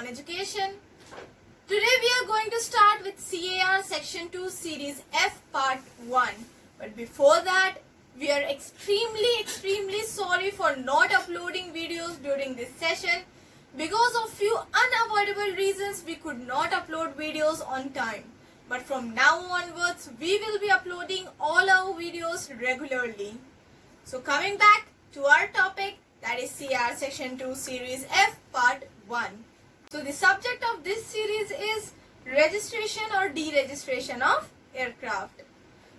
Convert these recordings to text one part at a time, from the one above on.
on Education. Today we are going to start with CAR Section 2 Series F Part 1. But before that, we are extremely sorry for not uploading videos during this session. Because of few unavoidable reasons, we could not upload videos on time. But from now onwards, we will be uploading all our videos regularly. So coming back to our topic, that is CR Section 2 Series F Part 1. So the subject of this series is registration or deregistration of aircraft.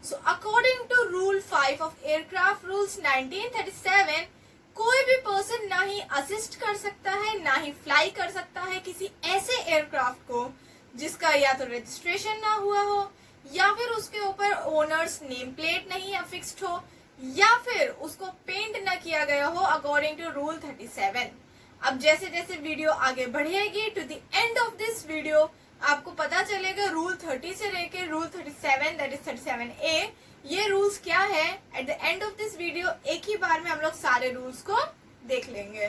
So according to Rule 5 of Aircraft Rules 1937, कोई भी person ना ही assist कर सकता है ना ही fly कर सकता है किसी ऐसे एयरक्राफ्ट को जिसका या तो रजिस्ट्रेशन ना हुआ हो या फिर उसके ऊपर ओनर्स नेम प्लेट नहीं अफिक्स्ड हो या फिर उसको पेंट ना किया गया हो अकॉर्डिंग टू रूल 37। अब जैसे जैसे वीडियो आगे बढ़ेगी to the end of this video आपको पता चलेगा रूल 30 से लेकर रूल 37 दैट इज 37A ये रूल्स क्या है। At the end of this video एक ही बार में हम लोग सारे रूल्स को देख लेंगे।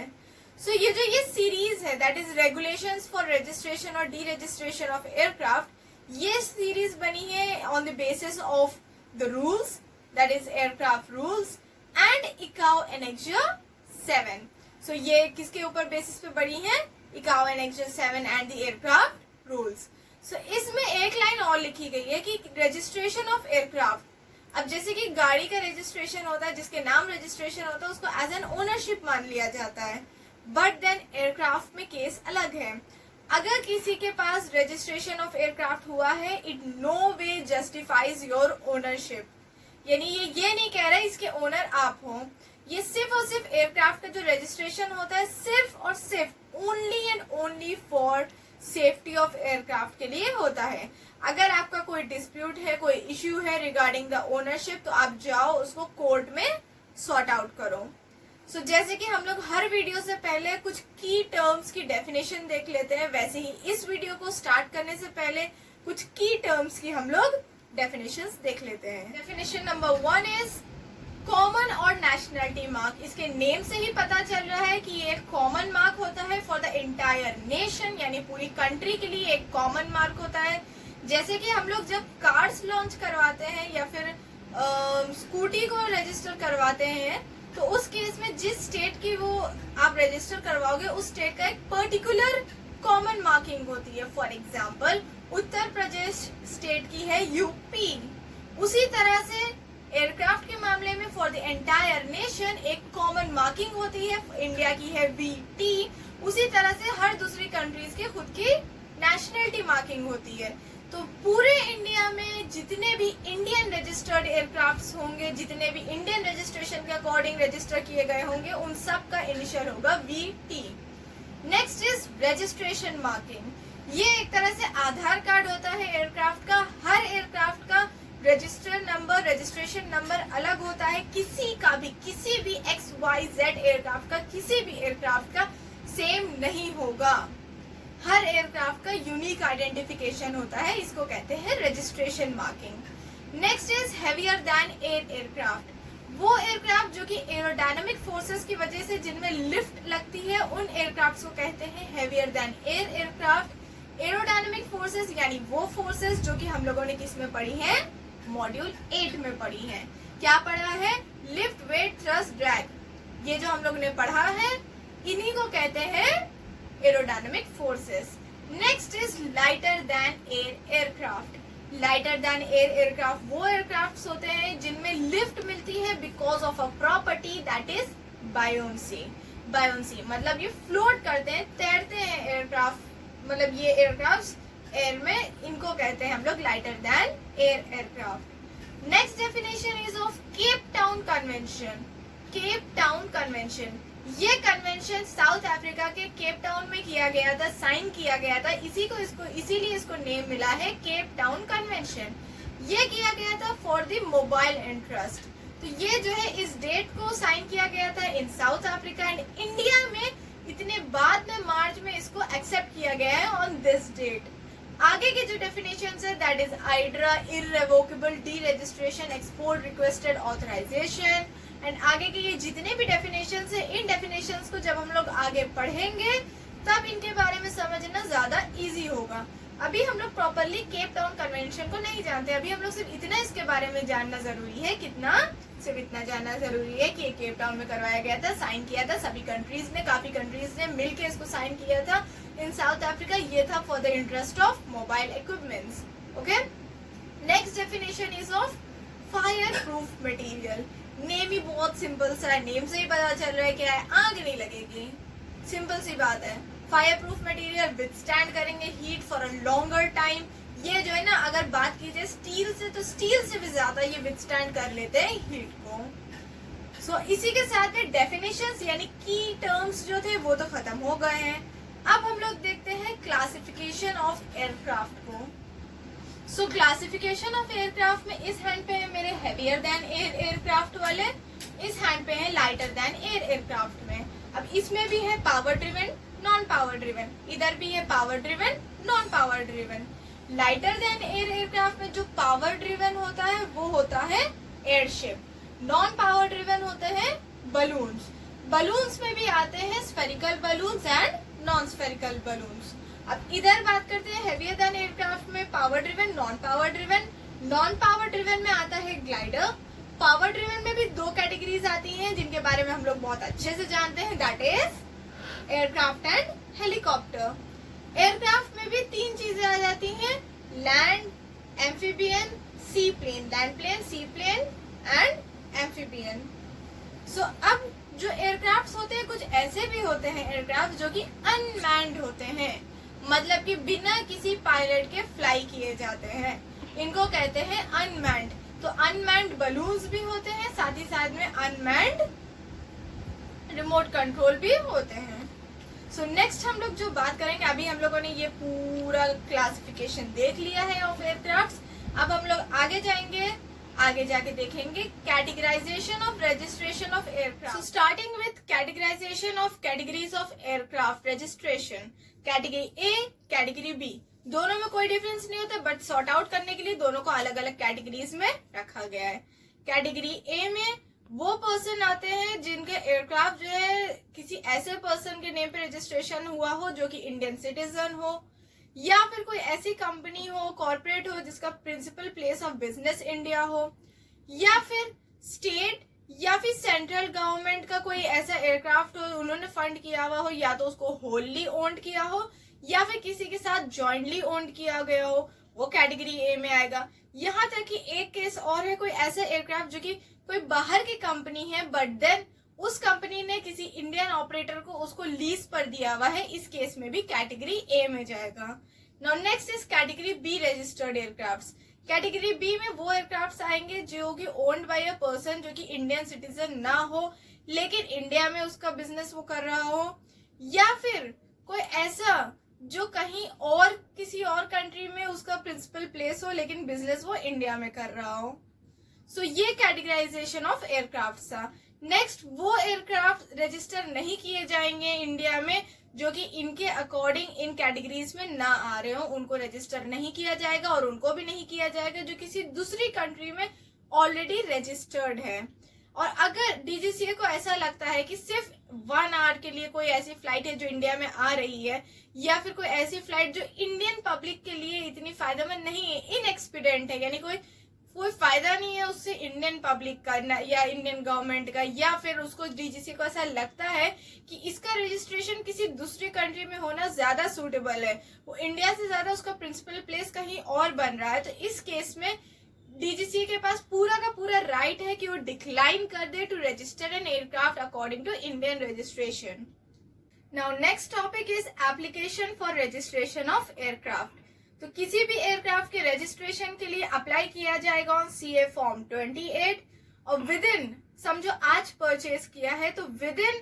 सो ये जो ये सीरीज है that is regulations for registration और डी रजिस्ट्रेशन ऑफ एयरक्राफ्ट, ये सीरीज बनी है on the basis of the rules that is aircraft rules and ICAO annexure 7। So ये किसके ऊपर बेसिस पे बनी है? ICAO annexure 7 and the aircraft rules. So इसमें एक लाइन और लिखी गई है कि रजिस्ट्रेशन ऑफ एयरक्राफ्ट, अब जैसे कि गाड़ी का रजिस्ट्रेशन होता है जिसके नाम रजिस्ट्रेशन होता है उसको एज एन ओनरशिप मान लिया जाता है, बट देन एयरक्राफ्ट में केस अलग है। अगर किसी के पास रजिस्ट्रेशन ऑफ एयरक्राफ्ट हुआ है it no way justifies your ownership, यानी ये नहीं कह रहा है इसके ओनर आप हो। ये सिर्फ और सिर्फ एयरक्राफ्ट का जो रजिस्ट्रेशन होता है सिर्फ और सिर्फ only and only for safety of aircraft के लिए होता है। अगर आपका कोई डिस्प्यूट है, कोई इश्यू है रिगार्डिंग द ओनरशिप, तो आप जाओ उसको कोर्ट में सॉर्ट आउट करो। सो जैसे कि हम लोग हर वीडियो से पहले कुछ की टर्म्स की डेफिनेशन देख लेते हैं, वैसे ही इस वीडियो को स्टार्ट करने से पहले कुछ की टर्म्स की हम लोग डेफिनेशंस देख लेते हैं। डेफिनेशन नंबर 1 इज कॉमन और नेशनलिटी मार्क। इसके नेम से ही पता चल रहा है कि ये एक कॉमन मार्क होता है फॉर द एंटायर नेशन, यानी पूरी कंट्री के लिए एक कॉमन मार्क होता है। जैसे कि हम लोग जब कार्स लॉन्च करवाते हैं या फिर स्कूटी को रजिस्टर करवाते हैं तो उस केस में जिस स्टेट की वो आप रजिस्टर करवाओगे उस स्टेट का एक पर्टिकुलर कॉमन मार्किंग होती है। For example Uttar Pradesh state की है यूपी। उसी तरह से एयरक्राफ्ट के मामले में फॉर द एंटायर नेशन एक कॉमन मार्किंग होती है, इंडिया की है VT। उसी तरह से हर दूसरी कंट्रीज की खुद की नेशनलिटी मार्किंग होती है। तो पूरे इंडिया में जितने भी इंडियन रजिस्टर्ड एयरक्राफ्ट्स होंगे, जितने भी इंडियन रजिस्ट्रेशन के अकॉर्डिंग रजिस्टर किए गए होंगे, उन सब का इनिशियल होगा VT। Next is registration marking. ये एक तरह से आधार कार्ड होता है एयरक्राफ्ट का। हर एयरक्राफ्ट का रजिस्टर नंबर, रजिस्ट्रेशन नंबर अलग होता है। किसी भी XYZ एयरक्राफ्ट का किसी भी एयरक्राफ्ट का सेम नहीं होगा। हर एयरक्राफ्ट का यूनिक आइडेंटिफिकेशन होता है, इसको कहते हैं registration marking. Next is heavier than air aircraft. वो एयरक्राफ्ट जो कि एरोडायनामिक फोर्सेस की वजह से जिनमें लिफ्ट लगती है उन एयरक्राफ्ट को कहते हैं heavier than air aircraft. Aerodynamic forces यानी वो फोर्सेस जो कि हम लोगों ने किस में पढ़ी है? मॉड्यूल 8 में पढ़ी है। क्या पढ़ा है? Lift, weight, thrust, drag. ये जो हम लोग ने पढ़ा है इन्हीं को कहते हैं aerodynamic forces. Next is lighter than air aircraft. Lighter than air aircraft वो एयरक्राफ्ट होते हैं जिनमें लिफ्ट मिलती है because of a property that is buoyancy. Buoyancy मतलब ये फ्लोट करते हैं, तैरते हैं एयरक्राफ्ट, मतलब ये एयरक्राफ्ट एयर में, इनको कहते हैं हम लोग lighter than air aircraft. Next definition is of Cape Town convention. Cape Town convention, ये कन्वेंशन साउथ अफ्रीका के केप टाउन में किया गया था, साइन किया गया था, इसीलिए इसको नेम मिला है केप टाउन कन्वेंशन। ये किया गया था फॉर द मोबाइल इंटरेस्ट। तो ये जो है इस डेट को साइन किया गया था इन साउथ अफ्रीका एंड इंडिया में इतने बाद में मार्च में इसको एक्सेप्ट किया गया है ऑन दिस डेट। आगे के जो डेफिनेशंस है that is IDERA, irrevocable, deregistration, export requested authorization and आगे के ये जितने भी डेफिनेशंस है इन डेफिनेशंस को जब हम लोग आगे पढ़ेंगे तब इनके बारे में समझना ज्यादा इजी होगा। अभी हम लोग प्रॉपरली केप टाउन कन्वेंशन को नहीं जानते, अभी हम लोग सिर्फ इतना इसके बारे में जानना जरूरी है। कितना? सिर्फ इतना जानना जरूरी है कि ये केप टाउन में करवाया गया था, साइन किया था सभी कंट्रीज ने, काफी कंट्रीज ने मिलकर इसको साइन किया था। इन साउथ अफ्रीका ये था for the interest of mobile equipments. Okay, next definition is of fire proof material. Name ही बहुत सिंपल सा है, नेम से ही पता चल रहा है क्या है, आग नहीं लगेगी, सिंपल सी बात है। फायर प्रूफ मटेरियल विथस्टैंड करेंगे heat for a longer time. ये जो है ना, अगर बात की जाए स्टील से, तो स्टील से भी ज्यादा ये विथस्टैंड कर लेते हैं हीट को। सो इसी के साथ में डेफिनेशंस यानी की टर्म्स जो थे वो तो खत्म हो गए हैं। अब हम लोग देखते हैं क्लासिफिकेशन ऑफ एयरक्राफ्ट को। सो क्लासिफिकेशन ऑफ एयरक्राफ्ट में इस हैंड पे है मेरे हेवियर देन एयर एयरक्राफ्ट वाले, इस हैंड पे है लाइटर देन एयर एयरक्राफ्ट में। अब इसमें भी है power driven, non power driven, इधर भी है power driven, non power driven. Lighter than air aircraft में जो पावर ड्रिवन होता है वो होता है एयरशिप, नॉन पावर ड्रिवन होते हैं बलून्स। बलून्स में भी आते हैं spherical balloons and non spherical balloons. अब इधर बात करते हैं हेवियर देन एयरक्राफ्ट में power driven, non power driven. Non power driven में आता है ग्लाइडर। पावर ड्रिवन में भी दो कैटेगरीज आती हैं जिनके बारे में हम लोग बहुत अच्छे से जानते हैं, that is aircraft and helicopter. Aircraft में भी तीन चीजें आ जाती हैं, land, amphibian, sea plane. Land plane, sea plane and amphibian. So अब जो एयरक्राफ्ट होते हैं, कुछ ऐसे भी होते हैं एयरक्राफ्ट जो कि अनमैन्ड होते हैं, मतलब कि बिना किसी पायलट के फ्लाई किए जाते हैं, इनको कहते हैं अनमैन्ड। तो अनमैन्ड बलून्स भी होते हैं, साथ ही साथ में अनमैन्ड रिमोट कंट्रोल भी होते हैं। सो नेक्स्ट हम लोग जो बात करेंगे, अभी हम लोगों ने ये पूरा क्लासिफिकेशन देख लिया है ऑफ एयरक्राफ्ट। अब हम लोग आगे जाएंगे, आगे जाके देखेंगे categorization of registration of aircraft. So starting with categorization of categories of aircraft registration. Category A, category B, दोनों में कोई डिफरेंस नहीं होता, बट सॉर्ट आउट करने के लिए दोनों को अलग अलग कैटेगरीज में रखा गया है। कैटेगरी ए में वो पर्सन आते हैं जिनके एयरक्राफ्ट जो है किसी ऐसे पर्सन के नेम पे रजिस्ट्रेशन हुआ हो जो कि इंडियन सिटीजन हो, या फिर कोई ऐसी कंपनी हो, कॉर्पोरेट हो जिसका principal place of business India हो, या फिर स्टेट या फिर सेंट्रल गवर्नमेंट का कोई ऐसा एयरक्राफ्ट हो, उन्होंने फंड किया हुआ हो, या तो उसको होलली ओन्ड किया हो या फिर किसी के साथ जॉइंटली ओन्ड किया गया हो, वो कैटेगरी ए में आएगा। यहाँ तक कि एक केस और है, कोई ऐसा एयरक्राफ्ट जो कि कोई बाहर की कंपनी है बट देन उस कंपनी ने किसी इंडियन ऑपरेटर को उसको लीज पर दिया हुआ है, इस केस में भी कैटेगरी ए में जाएगा। Now next is category B registered aircrafts. Category B में वो एयरक्राफ्ट्स आएंगे जो कि ओन्ड बाय अ पर्सन जो कि इंडियन सिटीजन ना हो लेकिन इंडिया में उसका बिजनेस वो कर रहा हो, या फिर कोई ऐसा जो कहीं और किसी और कंट्री में उसका प्रिंसिपल प्लेस हो लेकिन बिजनेस वो इंडिया में कर रहा हो। सो ये कैटेगराइजेशन ऑफ एयरक्राफ्ट था। नेक्स्ट, वो एयरक्राफ्ट रजिस्टर नहीं किए जाएंगे इंडिया में जो कि इनके अकॉर्डिंग इन कैटेगरीज में ना आ रहे हो, उनको रजिस्टर नहीं किया जाएगा, और उनको भी नहीं किया जाएगा जो किसी दूसरी कंट्री में ऑलरेडी रजिस्टर्ड है। और अगर डीजीसीए को ऐसा लगता है कि सिर्फ 1 आवर के लिए कोई ऐसी फ्लाइट है जो इंडिया में आ रही है, या फिर कोई ऐसी फ्लाइट जो इंडियन पब्लिक के लिए इतनी फायदेमंद नहीं है, इनएक्सपीडिएंट है, यानी कोई फायदा नहीं है उससे इंडियन पब्लिक का या इंडियन गवर्नमेंट का, या फिर उसको डीजीसीए को ऐसा लगता है कि इसका रजिस्ट्रेशन किसी दूसरी कंट्री में होना ज्यादा सूटेबल है, वो इंडिया से ज्यादा उसका प्रिंसिपल प्लेस कहीं और बन रहा है, तो इस केस में डीजीसीए के पास पूरा का पूरा राइट है कि वो डिक्लाइन कर दे to register an aircraft according to Indian registration. Now next topic is application for registration of aircraft. तो किसी भी एयरक्राफ्ट के रजिस्ट्रेशन के लिए अप्लाई किया जाएगा ऑन सीए फॉर्म 28, और विद इन, समझो आज परचेज किया है तो विद इन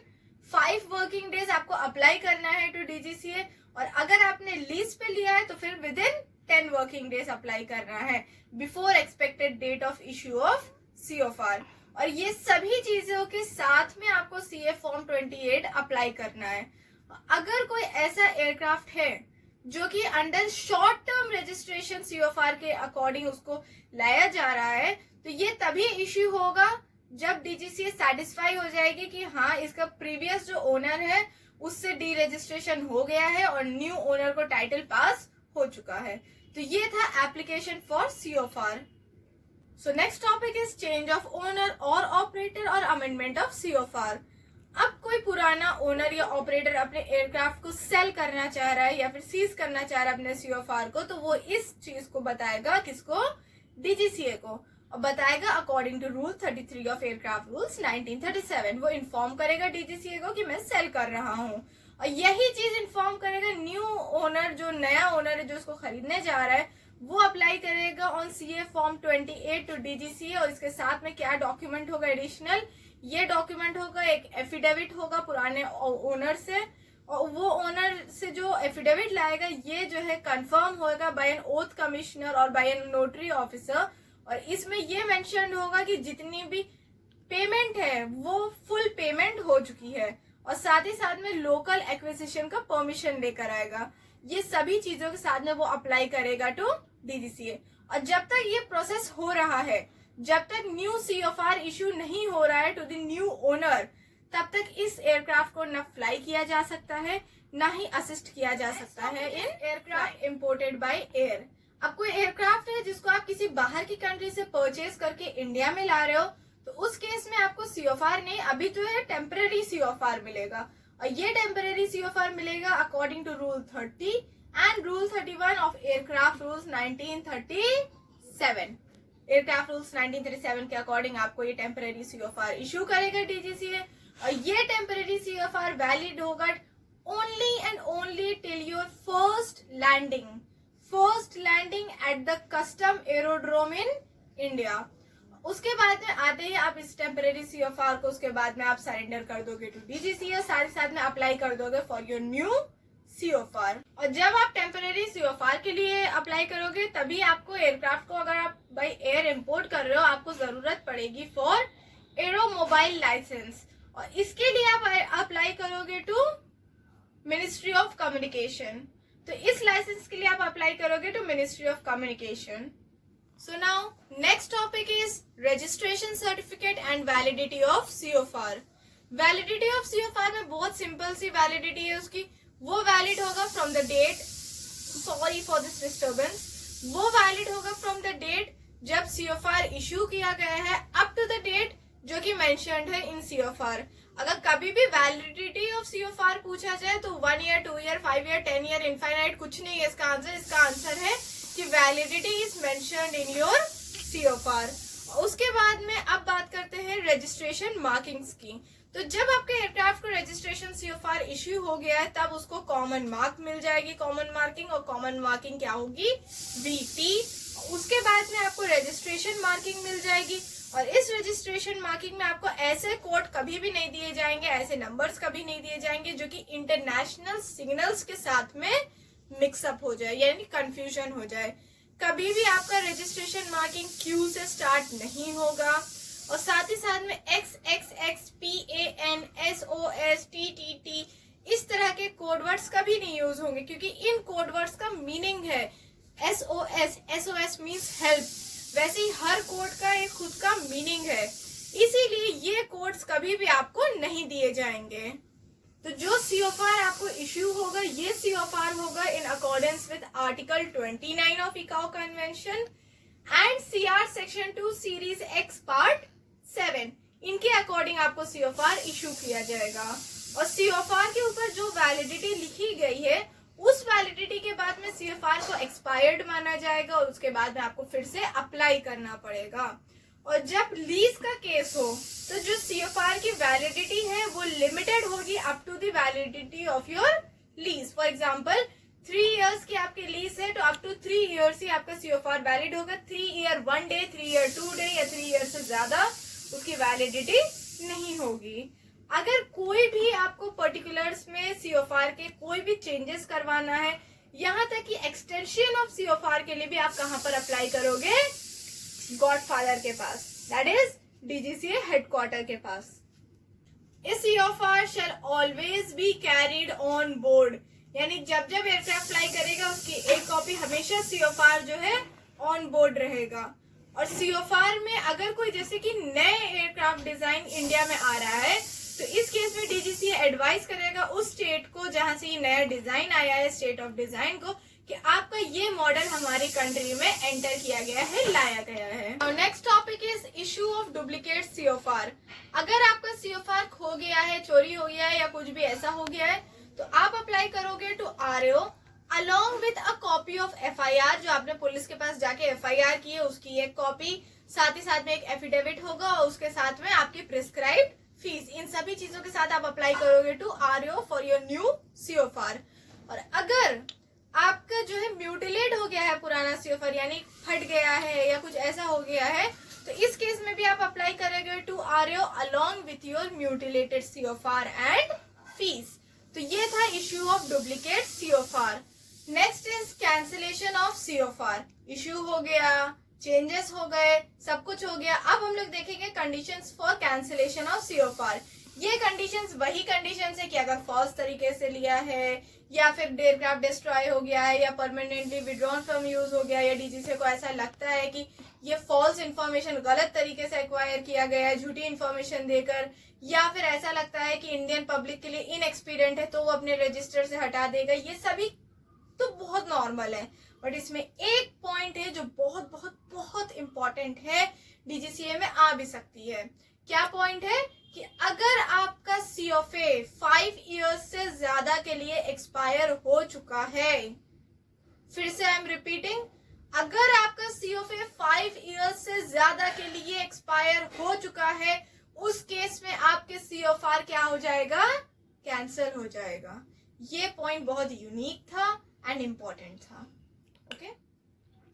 5 वर्किंग डेज आपको अप्लाई करना है टू डीजीसीए, और अगर आपने लीज पे लिया है तो फिर within 10 working days apply करना है before expected date of issue of C of R. और ये सभी चीजों के साथ में आपको सीए फॉर्म 28 अप्लाई करना है। अगर कोई ऐसा एयरक्राफ्ट है जो कि अंडर शॉर्ट टर्म रजिस्ट्रेशन सीओफआर के अकॉर्डिंग उसको लाया जा रहा है, तो ये तभी इश्यू होगा जब डीजीसीए सेटिस्फाई हो जाएगी कि हाँ इसका प्रीवियस जो ओनर है उससे डी रजिस्ट्रेशन हो गया है और न्यू ओनर को टाइटल पास हो चुका है। तो ये था application for COFR। So next topic is change of owner और ऑपरेटर और अमेंडमेंट ऑफ COFR। अब कोई पुराना ओनर या ऑपरेटर अपने एयरक्राफ्ट को सेल करना चाह रहा है या फिर सीज करना चाह रहा है अपने COFR को, तो वो इस चीज को बताएगा, किसको? DGCA को, और बताएगा according to rule 33 of aircraft rules 1937। वो इन्फॉर्म करेगा DGCA को कि मैं सेल कर रहा हूँ, और यही चीज इन्फॉर्म करेगा न्यू ओनर, जो नया ओनर है जो उसको खरीदने जा रहा है, वो अप्लाई करेगा on CA form 28 to DGCA। और इसके साथ में क्या डॉक्यूमेंट होगा एडिशनल? ये डॉक्यूमेंट होगा, एक एफिडेविट होगा पुराने ओनर से, और वो ओनर से जो एफिडेविट लाएगा ये जो है कंफर्म होगा बाय एन ओथ कमिश्नर और बाय एन नोटरी ऑफिसर। और इसमें ये मेंशन होगा कि जितनी भी पेमेंट है वो फुल पेमेंट हो चुकी है, और साथ ही साथ में लोकल एक्विजिशन का परमिशन लेकर आएगा। ये सभी चीजों के साथ में वो अप्लाई करेगा टू DGCA। और जब तक ये प्रोसेस हो रहा है, जब तक न्यू COFR इशू नहीं हो रहा है टू द न्यू ओनर, तब तक इस एयरक्राफ्ट को न फ्लाई किया जा सकता है, न ही असिस्ट किया जा सकता है in aircraft imported by air. अब कोई एयरक्राफ्ट है जिसको आप किसी बाहर की कंट्री से परचेज करके इंडिया में ला रहे हो, तो उस केस में आपको COFR नहीं, अभी तो है टेम्पररी COFR मिलेगा। और ये टेम्पररी COFR मिलेगा according to rule 30 and rule 31 of aircraft rules 1937। Aircraft rules 1937 के अकॉर्डिंग आपको ये टेम्पररी COFR इशू करेगा DGCA। और ये टेम्पररी COFR वैलिड होगा only and only till your first landing at the custom aerodrome in India. उसके बाद में आते ही आप इस टेम्पररी COFR को उसके बाद में आप सरेंडर कर दोगे टू DGCA, साथ ही साथ में अप्लाई कर दोगे फॉर योर न्यू COFR। और जब आप टेम्पररी COFR के लिए अप्लाई करोगे, तभी आपको एयरक्राफ्ट को, अगर आप बाई एयर इम्पोर्ट कर रहे हो, आपको जरूरत पड़ेगी फॉर एरोमोबाइल लाइसेंस, और इसके लिए आप अप्लाई करोगे टू मिनिस्ट्री ऑफ कम्युनिकेशन। तो इस लाइसेंस के लिए आप अप्लाई करोगे to ministry of communication. So now next topic is registration certificate and validity of COFR। Validity of COFR में बहुत सिंपल सी वैलिडिटी है उसकी। वो वैलिड होगा from the date, sorry for this disturbance, वो वैलिड होगा फ्रॉम द डेट जब COFR issue किया गया है अप टू द डेट जो कि मेंशन्ड है इन COFR। अगर कभी भी वैलिडिटी ऑफ COFR पूछा जाए तो 1 year, 2 year, 5 year, 10 year, infinite कुछ नहीं है इसका आंसर। इसका आंसर है कि validity is mentioned in your COFR। उसके बाद में अब बात करते हैं रजिस्ट्रेशन मार्किंग्स की। तो जब आपके एयरक्राफ्ट को रजिस्ट्रेशन COFR इश्यू हो गया है, तब उसको कॉमन मार्क मिल जाएगी, कॉमन मार्किंग। और कॉमन मार्किंग क्या होगी? VT। उसके बाद में आपको रजिस्ट्रेशन मार्किंग मिल जाएगी, और इस रजिस्ट्रेशन मार्किंग में आपको ऐसे कोड कभी भी नहीं दिए जाएंगे, ऐसे नंबर्स कभी नहीं दिए जाएंगे जो कि इंटरनेशनल सिग्नल्स के साथ में मिक्सअप हो जाए, यानी कंफ्यूजन हो जाए। कभी भी आपका रजिस्ट्रेशन मार्किंग Q से स्टार्ट नहीं होगा, और साथ ही साथ में XXX, PAN, SOS, TTT इस तरह के कोडवर्ड्स कभी नहीं यूज होंगे, क्योंकि इन कोडवर्ड्स का मीनिंग है SOS मीन्स हेल्प। वैसे ही हर कोड का एक खुद का मीनिंग है, इसीलिए ये कोड्स कभी भी आपको नहीं दिए जाएंगे। तो जो COFR आपको इश्यू होगा, ये COFR होगा in accordance with article 29 of ICAO convention and CR section 2 series X part 7। इनके अकॉर्डिंग आपको COFR इश्यू किया जाएगा। और COFR के ऊपर जो वैलिडिटी लिखी गई है, उस वैलिडिटी के बाद में COFR को एक्सपायर्ड माना जाएगा, और उसके बाद में आपको फिर से अप्लाई करना पड़ेगा। और जब लीज का केस हो, तो जो COFR की वैलिडिटी है वो लिमिटेड होगी up to the validity of your lease. For example 3 years की आपकी लीज है, तो अप टू 3 इयर्स ही आपका COFR वैलिड होगा। 3 ईयर 1 डे, 3 ईयर 2 डे या 3 ईयर से ज्यादा उसकी वैलिडिटी नहीं होगी। अगर कोई भी आपको पर्टिकुलर्स में COFR के कोई भी चेंजेस करवाना है, यहाँ तक कि एक्सटेंशन ऑफ COFR के लिए भी आप कहाँ पर अप्लाई करोगे? गॉडफादर के पास, दैट इज DGCA हेडक्वार्टर के पास। इस COFR shell always be carried on board, यानी जब जब एयरक्राफ्ट फ्लाई करेगा उसकी एक कॉपी हमेशा COFR जो है ऑन बोर्ड रहेगा। और COFR में अगर कोई जैसे कि नए एयरक्राफ्ट डिजाइन इंडिया में आ रहा है, तो इस केस में डीजीसीए एडवाइस करेगा उस स्टेट को जहां से ये नया डिजाइन आया है, स्टेट ऑफ डिजाइन को, कि आपका ये मॉडल हमारी कंट्री में एंटर किया गया है, लाया गया है। Next topic is issue of duplicate C of R. अगर आपका सीओफआर खो गया है, चोरी हो गया है या कुछ भी ऐसा हो गया है, तो आप अप्लाई करोगे to RO along with a copy of FIR. जो आपने पुलिस के पास जाके एफआईआर की है उसकी एक कॉपी, साथ ही साथ में एक एफिडेविट होगा और उसके साथ में आपकी प्रिस्क्राइब्ड फीस। इन सभी चीजों के साथ आप अप्लाई करोगे to RO for your new C of R. और अगर आपका जो है म्यूटिलेट हो गया है पुराना सीओफआर, यानी फट गया है या कुछ ऐसा हो गया है, तो इस केस में भी आप अप्लाई करोगे to RO along with your mutilated C of R and fees. तो ये था issue of duplicate C of R. Next is cancellation of C of R. Issue हो गया, चेंजेस हो गए, सब कुछ हो गया। अब हम लोग देखेंगे कंडीशंस फॉर कैंसिलेशन ऑफ सीओफआर। ये कंडीशंस वही कंडीशंस है कि अगर फॉल्स तरीके से लिया है, या फिर एयरक्राफ्ट डिस्ट्रॉय हो गया है, या परमानेंटली विड्रॉन फ्रॉम यूज हो गया, या डीजीसीए को ऐसा लगता है कि ये फॉल्स इन्फॉर्मेशन गलत तरीके से एक्वायर किया गया है, झूठी इन्फॉर्मेशन देकर, या फिर ऐसा लगता है कि इंडियन पब्लिक के लिए इनएक्सपीरियंट है तो वो अपने रजिस्टर से हटा देगा। ये सभी तो बहुत नॉर्मल है, बट इसमें एक पॉइंट है जो बहुत बहुत बहुत इंपॉर्टेंट है, डीजीसीए में आ भी सकती है। क्या पॉइंट है? कि अगर आपका सीओफए 5 इयर्स से ज्यादा के लिए एक्सपायर हो चुका है, फिर से आई एम रिपीटिंग, अगर आपका सीओफए 5 इयर्स से ज्यादा के लिए एक्सपायर हो चुका है, उस केस में आपके सीओफआर क्या हो जाएगा? कैंसिल हो जाएगा। ये पॉइंट बहुत यूनिक था एंड इंपॉर्टेंट था। ओके,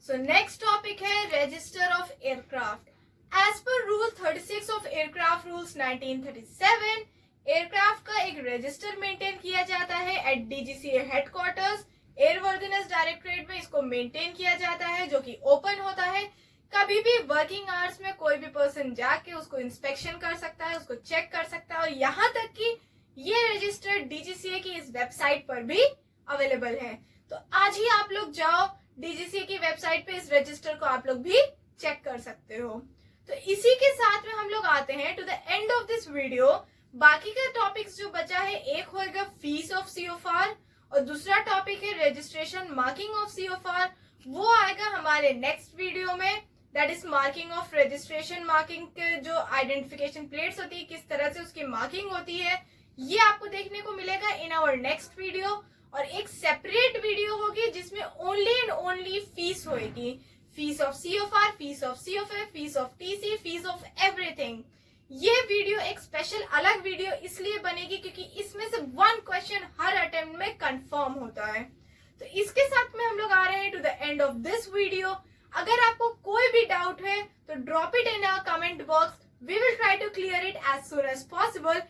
सो नेक्स्ट टॉपिक है register of aircraft. As per rule 36 of aircraft rules 1937, aircraft का एक रजिस्टर मेंटेन किया जाता है एट डीजीसीए हेडक्वार्टर्स। एयरवर्दीनेस डायरेक्टरेट में इसको मेंटेन किया जाता है, जो कि ओपन होता है। कभी भी वर्किंग आवर्स में कोई भी पर्सन जाके उसको इंस्पेक्शन कर सकता है, उसको चेक कर सकता है, और यहाँ तक कि ये रजिस्टर डीजीसीए की इस वेबसाइट पर भी अवेलेबल है। तो आज ही आप लोग जाओ डीजीसीए की वेबसाइट पे, इस रजिस्टर को आप लोग भी चेक कर सकते हो। तो इसी के साथ में हम लोग आते हैं to the end of this video. बाकी का टॉपिक्स जो बचा है, एक होगा फीस ऑफ सीओफआर और दूसरा टॉपिक है रजिस्ट्रेशन मार्किंग ऑफ सीओफआर। वो आएगा हमारे नेक्स्ट वीडियो में, that is marking of registration. Marking के जो आइडेंटिफिकेशन प्लेट्स होती है, किस तरह से उसकी मार्किंग होती है, ये आपको देखने को मिलेगा इन आवर नेक्स्ट वीडियो। और एक सेपरेट वीडियो होगी जिसमें ओनली एंड ओनली फीस होगी, fees of C of R, fees of C of A, fees of TC, fees of everything. ये वीडियो एक स्पेशल अलग वीडियो इसलिए बनेगी क्योंकि इसमें से 1 क्वेश्चन हर अटेम्प्ट में कंफर्म होता है। तो इसके साथ में हम लोग आ रहे हैं to the end of this video. अगर आपको कोई भी डाउट है तो drop it in a comment box, we will try to clear it as soon as possible.